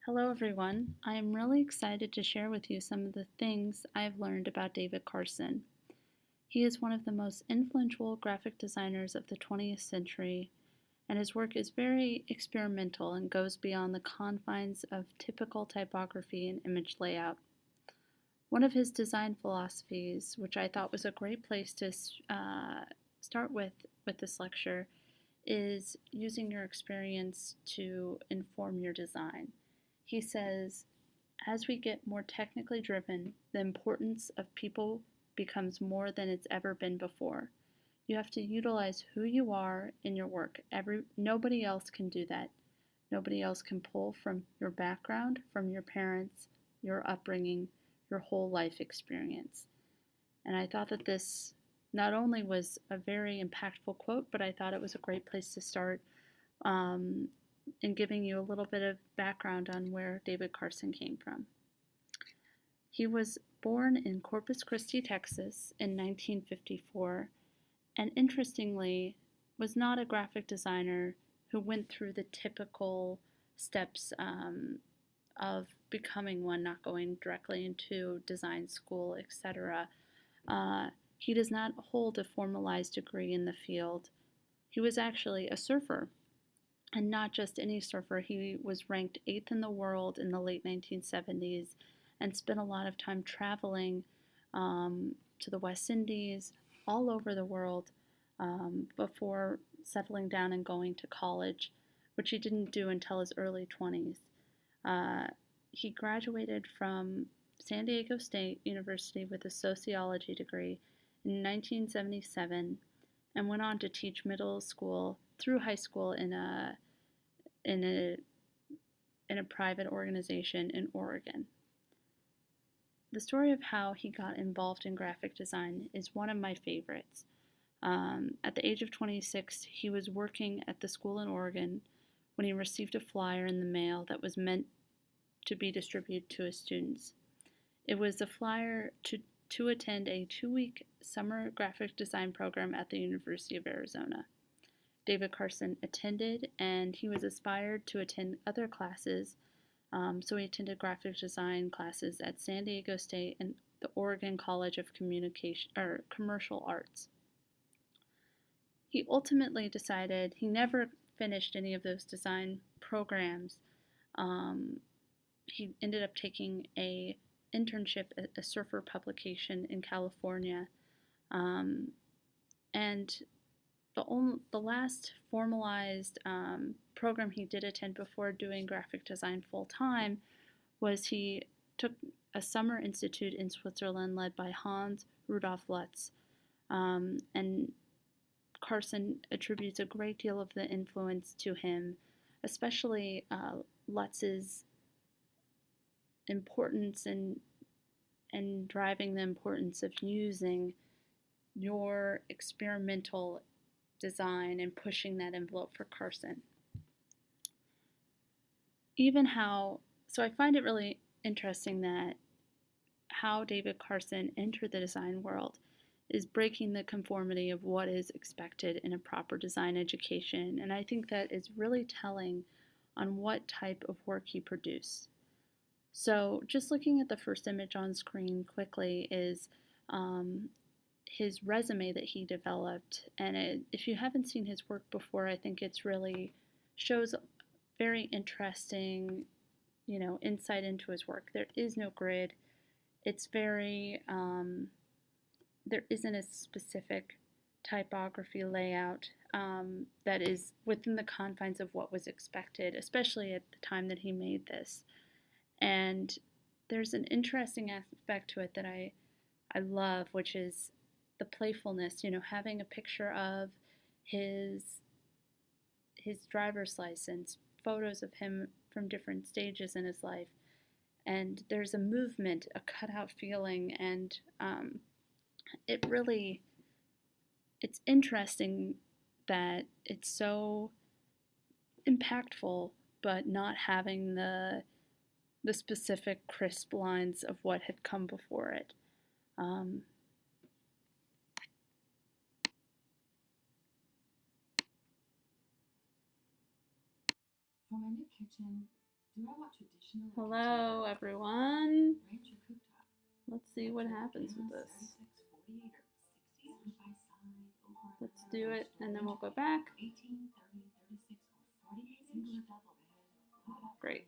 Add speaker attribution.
Speaker 1: Hello, everyone. I am really excited to share with you some of the things I've learned about David Carson. He is one of the most influential graphic designers of the 20th century, and his work is very experimental and goes beyond the confines of typical typography and image layout. One of his design philosophies, which I thought was a great place to start with this lecture, is using your experience to inform your design. He says, as we get more technically driven, the importance of people becomes more than it's ever been before. You have to utilize who you are in your work. Nobody else can do that. Nobody else can pull from your background, from your parents, your upbringing, your whole life experience. And I thought that this not only was a very impactful quote, but I thought it was a great place to start in giving you a little bit of background on where David Carson came from. He was born in Corpus Christi, Texas in 1954, and interestingly was not a graphic designer who went through the typical steps of becoming one, not going directly into design school, etc. He does not hold a formalized degree in the field. He was actually a surfer, and not just any surfer. He was ranked 8th in the world in the late 1970s and spent a lot of time traveling to the West Indies, all over the world, before settling down and going to college, which he didn't do until his early 20s. He graduated from San Diego State University with a sociology degree in 1977 and went on to teach middle school through high school in a private organization in Oregon. The story of how he got involved in graphic design is one of my favorites. At the age of 26, he was working at the school in Oregon when he received a flyer in the mail that was meant to be distributed to his students. It was a flyer to attend a 2-week summer graphic design program at the University of Arizona. David Carson attended, and he was inspired to attend other classes, so he attended graphic design classes at San Diego State and the Oregon College of Commercial Arts. He ultimately decided he never finished any of those design programs. He ended up taking a internship at a surfer publication in California, and the last formalized program he did attend before doing graphic design full time was he took a summer institute in Switzerland led by Hans Rudolf Lutz. And Carson attributes a great deal of the influence to him, especially Lutz's importance and driving the importance of using your experimental design and pushing that envelope for Carson. So I find it really interesting that how David Carson entered the design world is breaking the conformity of what is expected in a proper design education, and I think that is really telling on what type of work he produced. So just looking at the first image on screen quickly is his resume that he developed, and if you haven't seen his work before, I think it's really shows very interesting, insight into his work. There is no grid. It's very there isn't a specific typography layout that is within the confines of what was expected, especially at the time that he made this. And there's an interesting aspect to it that I love, which is the playfulness, having a picture of his driver's license, photos of him from different stages in his life, and there's a movement, a cutout feeling, and it's interesting that it's so impactful, but not having the specific crisp lines of what had come before it.
Speaker 2: For my new kitchen,
Speaker 1: Hello, everyone. Let's see what happens with this. Let's do it, and then we'll go back. Great.